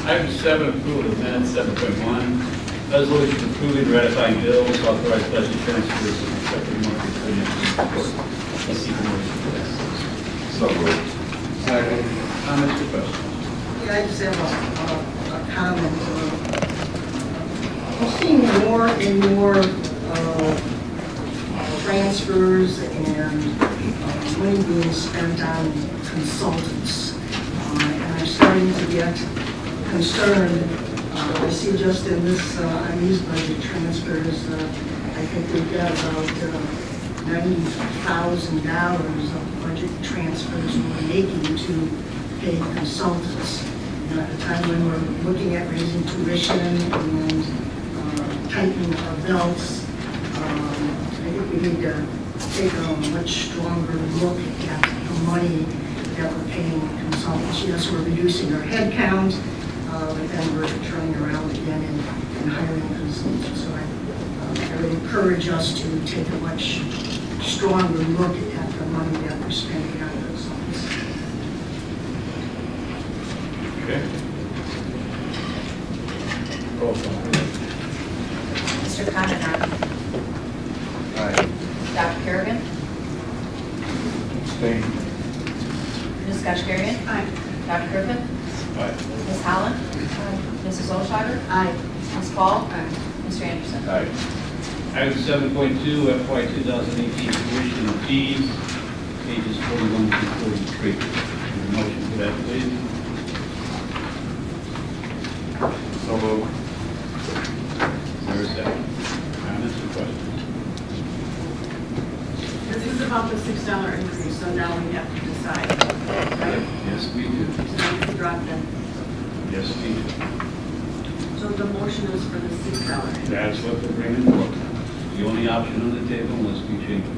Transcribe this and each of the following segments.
Item 7, approval of minutes, 7.1. Resolution approving ratifying bills, authorized budget transfers, and accepting monthly financial report. I seek a motion for that. So moved. Second. Comments or questions? Yeah, I just have a comment. I'm seeing more and more transfers and money being spent on consultants. And I'm starting to get concerned. I see just in this, on these budget transfers, I think we've got about $90,000 of budget transfers we're making to pay consultants. At a time when we're looking at raising tuition and tightening our belts, I think we need to take a much stronger look at the money that we're paying consultants. Yes, we're reducing our head count, but then we're turning around again and hiring consultants. So I would encourage us to take a much stronger look at the money that we're spending on consultants. Okay. Roll call. Mr. Condon. Aye. Dr. Kerrigan. Abstain. Ms. Kashkarian. Aye. Dr. Griffin. Aye. Ms. Holland. Mrs. Oilschlager. Aye. Ms. Paul. Mr. Anderson. Aye. Item 7.2, FY 2018 tuition and fees, pages 41 through 43. Need a motion for that, please? So moved. Is there a second? Comments or questions? This is about the $6 increase, so now we have to decide, right? Yes, we do. So we can drop that. Yes, we do. So the motion is for the $6 increase. That's what they're bringing forward. The only option on the table unless we change it.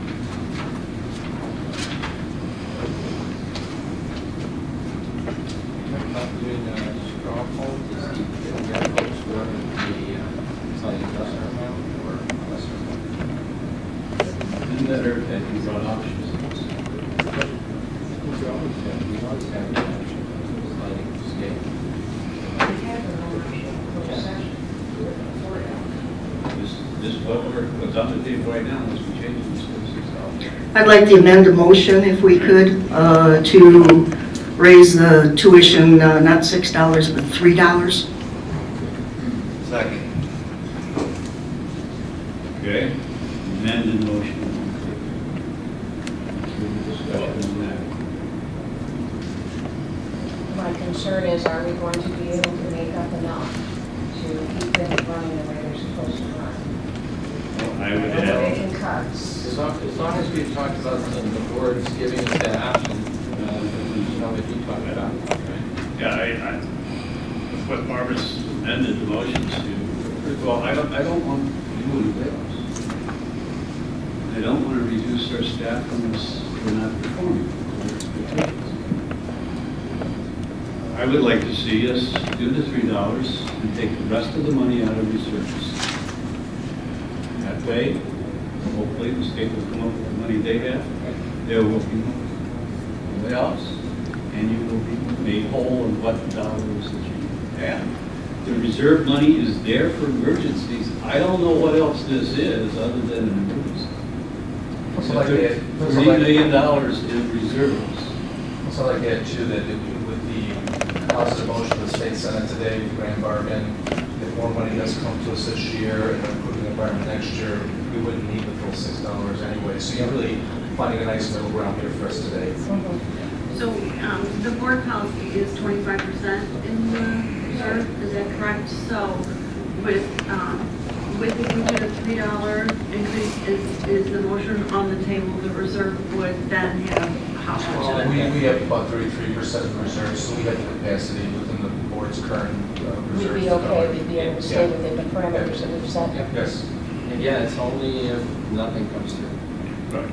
Doing a straw poll to see if we get votes for the slightly lesser amount or lesser amount. Isn't better that you brought options? We always have an option, sliding scale. This what's on the table right now unless we change it. It's $6. I'd like to amend the motion, if we could, to raise the tuition, not $6, but $3. Second. Okay? Amended motion. Discussion on that. My concern is, are we going to be able to make up enough to keep things running the way they're supposed to run? I would We're add, making cuts. As long as we've talked about the board's giving us that option, you know, that you talked about, right? yeah, what Barbara's amended the motion to, first of all, I don't want to do any layoffs. I don't want to reduce our staff unless we're not performing to their expectations. I would like to see us do the $3 and take the rest of the money out of reserves. That way, hopefully the state will come up with the money they have. There will be no layoffs, and you will be made whole on what dollars that you have. The reserve money is there for emergencies. I don't know what else this is other than an emergency. Also like that, $30 million in reserves. also like that too, that with the positive motion of the state senate today, the grand bargain, if more money does come to us this year and improving the environment next year, we wouldn't need the full $6 anyway. So you're really finding a nice middle ground here for us today. So the board policy is 25% in the reserve, is that correct? So with the budget of $3 increase, is the motion on the table, the reserve would then have how much of it? We have about 33% in reserves, so we have the capacity within the board's current reserves. We'd be okay, we'd be able to stay within the parameters that we've set. Yes, And yeah, it's only if nothing comes through. Right.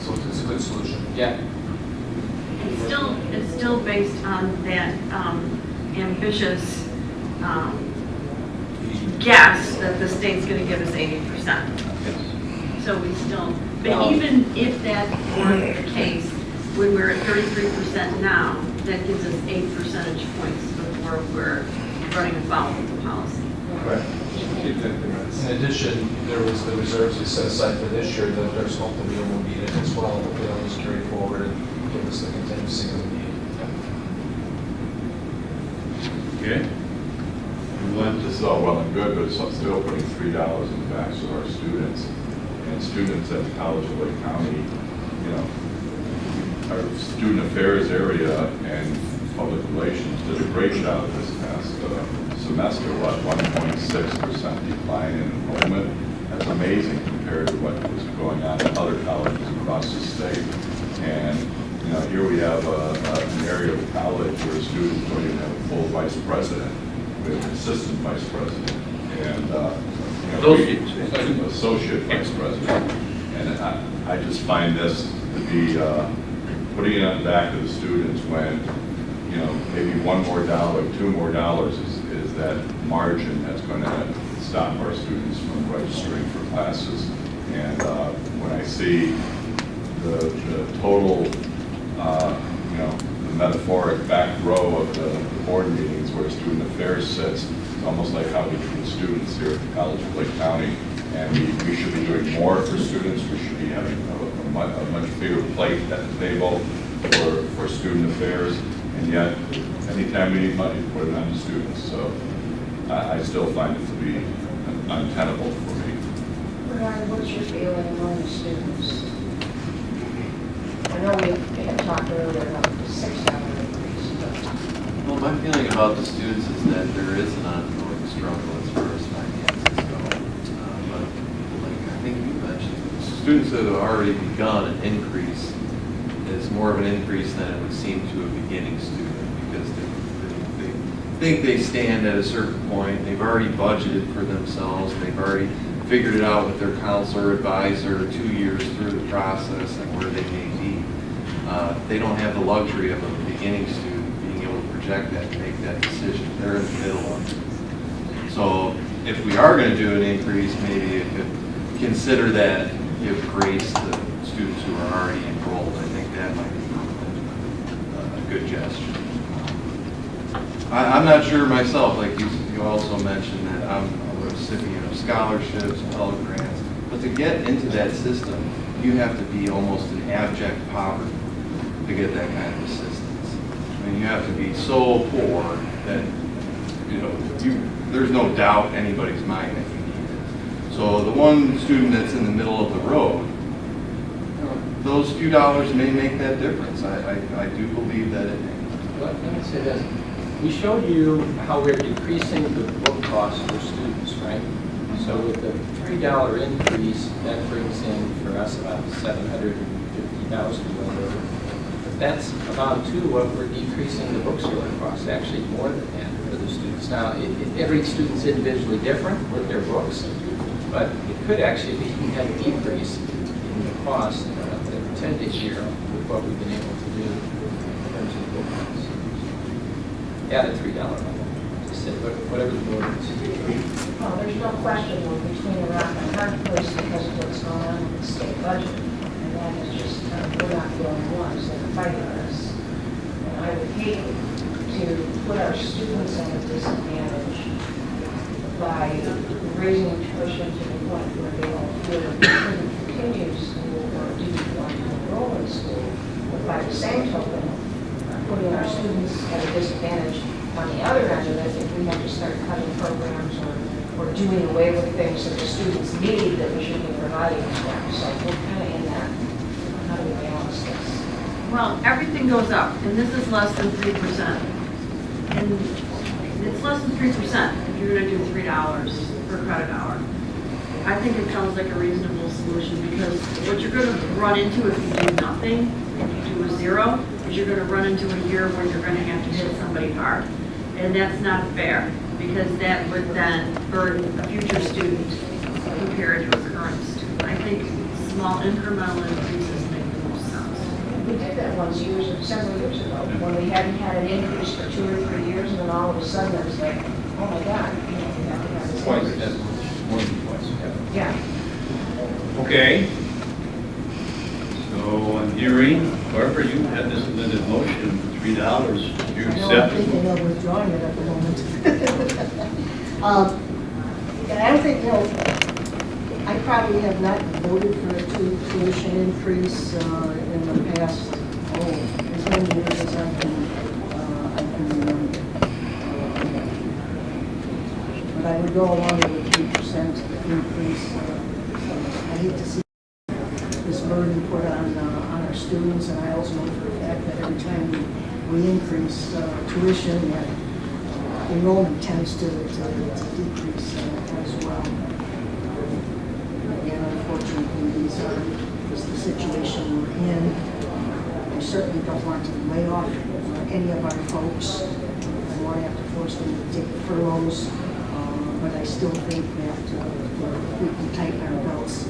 so it's a good solution. Yeah. It's still based on that ambitious guess that the state's going to give us 80%. Yes. So we still, but Well- even if that were the case, when we're at 33% now, that gives us 8 percentage points before we're running afoul of the policy. Right. In addition, there was the reserves we set aside for this year, that there's hope that we will need it as well, but they'll just carry forward and give us the contingency that we need. Okay? We want This is all well and good, but it's still putting $3 in the backs of our students. And students at the College of Lake County, you know, our student affairs area and public relations did a great job this past semester. What, 1.6% decline in enrollment? That's amazing compared to what was going on in other colleges across the state. And, you know, here we have an area of college where students don't even have a full vice president, we have an assistant vice president, and, you know, associate vice president. And I just find this to be putting it on the back of the students when, you know, maybe $1 more, $2 more is that margin that's going to stop our students from registering for classes. And when I see the total, you know, the metaphoric back row of the board meetings where student affairs sits, it's almost like how we treat students here at the College of Lake County. And we should be doing more for students. We should be having a much bigger plate at the table for student affairs. And yet, anytime we need money, put it on the students. So I still find it to be untenable for me. Bernard, what's your feeling among the students? I know we had talked earlier about the $6 increase, but Well, my feeling about the students is that there is an ongoing struggle as far as finances go. But like I think you mentioned, students that have already begun an increase is more of an increase than it would seem to a beginning student, because they think they stand at a certain point. They've already budgeted for themselves. They've already figured it out with their counselor, advisor, 2 years through the process and where they may be. They don't have the luxury of a beginning student being able to project that and make that decision. They're in the middle of it. So if we are going to do an increase, maybe it could consider that, give grace to students who are already enrolled. I think that might be a good gesture. I'm not sure myself, like you also mentioned that I'm a recipient of scholarships, Pell Grants, but to get into that system, you have to be almost in abject poverty to get that kind of assistance. I mean, you have to be so poor that, you know, there's no doubt in anybody's mind that you need it. So the one student that's in the middle of the road, those few dollars may make that difference. I do believe that it may. Let me say this. We showed you how we're decreasing the book cost for students, right? So with the $3 increase, that brings in for us about $750,000 whatever. But that's about what we're decreasing the bookstore cost, actually more than that for the students. Now, every student's individually different with their books, but it could actually be a decrease in the cost that we tend to hear with what we've been able to do in terms of book costs. At a $3 level. Just say whatever the board is. well, there's no question we're between a rock and a hard place because of what's going on with the state budget. And that is just, we're not the only ones that are fighting this. And I would hate to put our students at a disadvantage by raising tuition to the point where they don't feel that they couldn't continue school or do want to enroll in school. But by the same token, putting our students at a disadvantage on the other end of it, if we have to start cutting programs or doing away with things that the students need that we should be providing to them. So we're kind of in that, how do we balance this? Well, everything goes up, and this is less than 3%. And it's less than 3% if you're gonna do $3 per credit hour. I think it sounds like a reasonable solution, because what you're gonna run into if you do nothing, if you do a zero, is you're gonna run into a year where you're gonna have to hit somebody hard. And that's not fair, because that would then burden a future student compared to a current student. I think small incremental increases make the most sense. We did that several years ago, when we hadn't had an increase for 2 or 3 years, and then all of a sudden it was like, oh my God, you know, we have to have this Twice, increase. that's more than twice, yeah. Yeah. Okay. So I'm hearing, Barbara, you had this amended motion for $3. You I know I'm accept it? thinking of withdrawing it at the moment. And I don't think, I probably have not voted for a tuition increase in the past, as many years as I can remember. But I would go along with a 3% increase. I hate to see this burden put on our students, and I also know for a fact that every time we increase tuition, that enrollment tends to decrease as well. And unfortunately, this is the situation we're in. We certainly don't want to lay off any of our folks. We want to have to force them to take furloughs, but I still think that we can tighten our belts a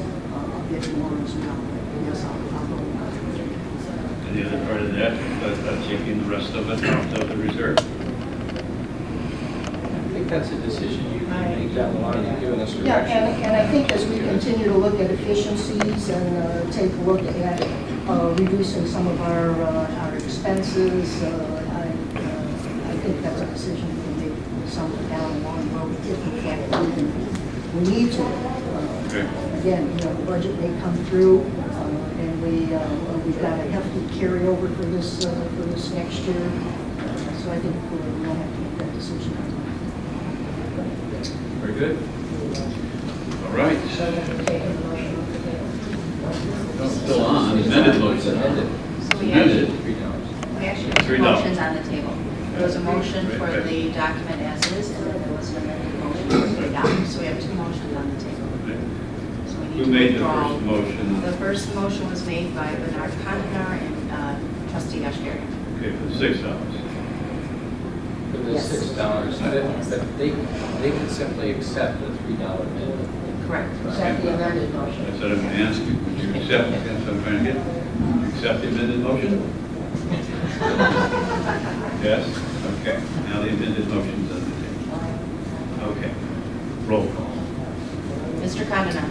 bit more as well. Yes, I'll go with that. And the other part of that, taking the rest of it out of the reserve. I think that's a decision you can make down the line and give us Yeah, direction. and I think as we continue to look at efficiencies and take a look at reducing some of our expenses, I think that's a decision we can make somewhere down the line road if in fact we need to. Again, the budget may come through, and we've got a hefty carryover for this next year. So I think we'll have to make that decision. Very good. All right. So we're taking the motion off the table. Still on, amended motion. So we Amended. actually have two $3. motions on the table. There was a motion for the document as is, and then there was an amended motion for $3. So we have two motions on the table. So we need Who to made the withdraw. first motion? The first motion was made by Bernard Condenar and Trustee Ashgarian. Okay, for the $6. For the $6, but they can simply accept the $3 minimum. Correct. Is that the amended motion? That's what I'm going to ask you. Would you accept, that's what I'm trying to get. Accept the amended motion? Yes? Okay. Now the amended motion's on the table. Okay. Roll call. Mr. Condenar.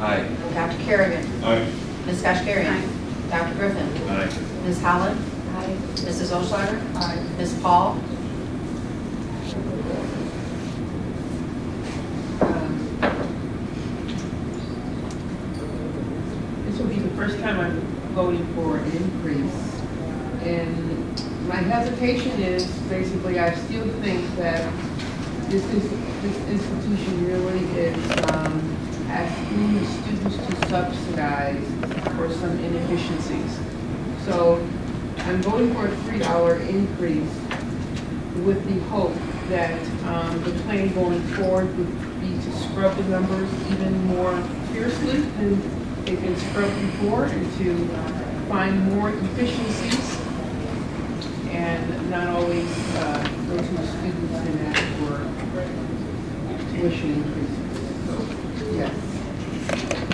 Aye. Dr. Kerrigan. Aye. Ms. Kashgarian. Dr. Griffin. Aye. Ms. Holland. Aye. Mrs. Ohlschlager. Aye. Ms. Paul. This will be the first time I'm voting for an increase. And my hesitation is, basically, I still think that this institution really is asking the students to subsidize for some inefficiencies. So I'm voting for a $3 increase with the hope that the plan going forward would be to scrub the numbers even more fiercely than they've been scrubbed before, and to find more efficiencies and not always go to the students and ask for tuition increases. Yes.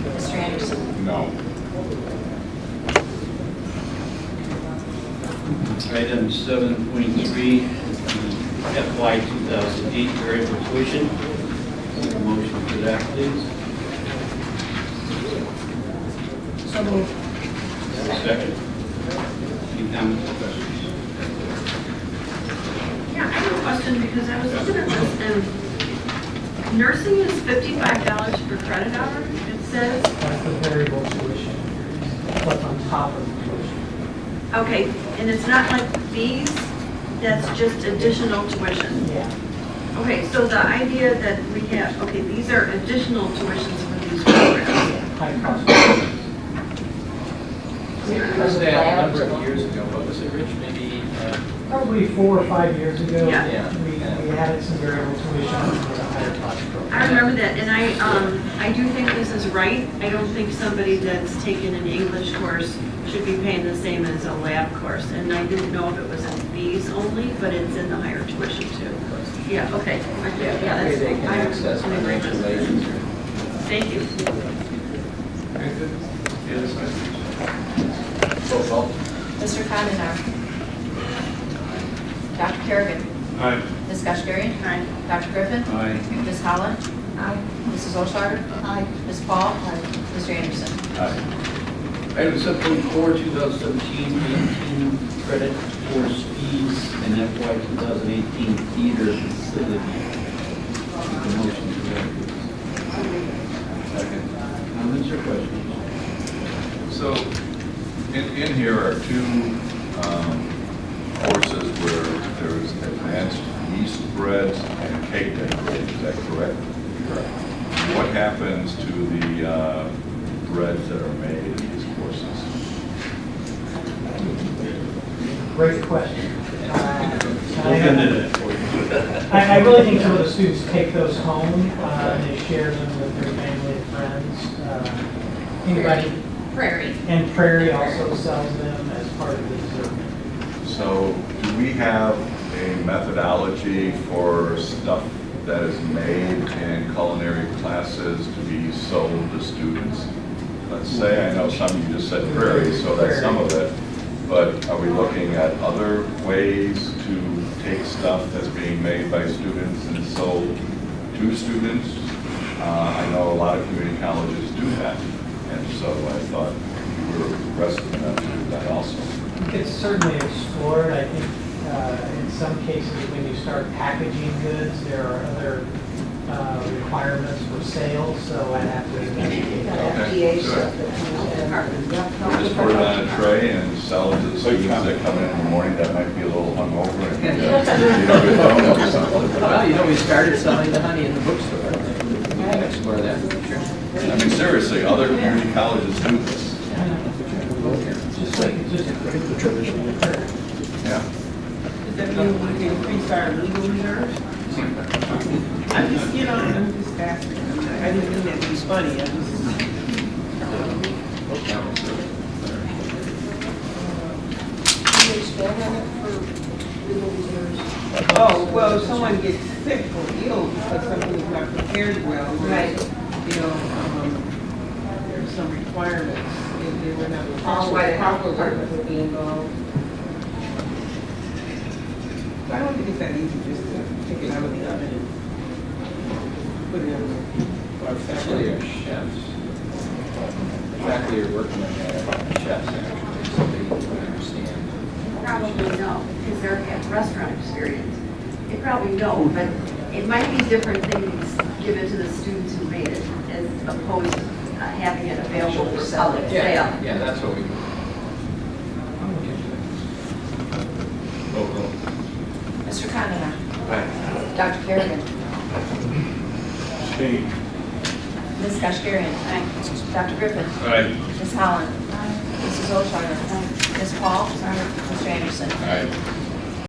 Mr. Anderson. No. Item 7.3, FY 2008 variable tuition. A motion for that, please. So moved. Second. Any comments or questions? Yeah, I have a question because I was looking at this and nursing is $55 per credit hour, it says. That's the variable tuition, what's on top of the tuition. Okay, and it's not like fees, that's just additional tuition. Yeah. Okay, so the idea that we have, okay, these are additional tuitions for these programs. High cost. Was that a number of years ago? What was it, Rich? Maybe, Probably 4 or 5 years ago, Yeah. we added some variable tuition for the higher cost program. I remember that, and I do think this is right. I don't think somebody that's taken an English course should be paying the same as a lab course. And I didn't know if it was in fees only, but it's in the higher tuition too. Yeah, okay. Yeah, maybe that's, they can access I'm in financial agreement. aid. Thank you. Very good. Any other questions? Roll call. Mr. Condenar. Dr. Kerrigan. Aye. Ms. Kashgarian. Aye. Dr. Griffin. Aye. Ms. Holland. Aye. Mrs. Ohlschlager. Aye. Ms. Paul. Mr. Anderson. Item 7.4, 2017-18 credit course fees and FY 2018 theater facility. Motion to approve. Second. Comments or questions? So, in here are two courses where there's advanced yeast breads and cake decorating, is that correct? Correct. What happens to the breads that are made in these courses? Great question. Look into that for you. I really think some of the students take those home, they share them with their family and friends. Anybody, Prairie. and Prairie also sells them as part of the dessert. So, do we have a methodology for stuff that is made in culinary classes to be sold to students? Let's say, I know some, you just said Prairie, so that's some of it, but are we looking at other ways to take stuff that's being made by students and sold to students? I know a lot of community colleges do that, and so I thought we were progressing enough to do that also. It's certainly explored. I think in some cases, when you start packaging goods, there are other requirements for sales, so I have to investigate that. Okay, FDA stuff that comes in. Just put it on a tray and sell it to the students that come in the morning that might be a little hungover and need a good donut or something. Well, we started selling the honey in the bookstore. We can explore that, sure. I mean, seriously, other community colleges do this. Just a traditional. Yeah. Does that mean we can increase our legal reserves? I'm just, I'm just asking. I didn't mean that to be funny. I just. Can you expand on it for legal reserves? Oh, well, if someone gets sick or ill because something is not prepared well. Right. There's some requirements. If they were not That's why the health properly. department would be involved. I don't think it's that easy just to take it out of the oven and put it in our Actually, factory. our chefs, faculty are working on that, chefs actually, so they understand. Probably no, because they're have restaurant experience. They probably know, but it might be different things given to the students who made it as opposed to having it available for public sale. Yeah, that's what we. Roll call. Mr. Conrad. Aye. Dr. Kerrigan. Stay. Ms. Kashkarian. Dr. Griffin. Aye. Ms. Holland. Mrs. Oldshire. Ms. Paul. Mr. Anderson. Aye.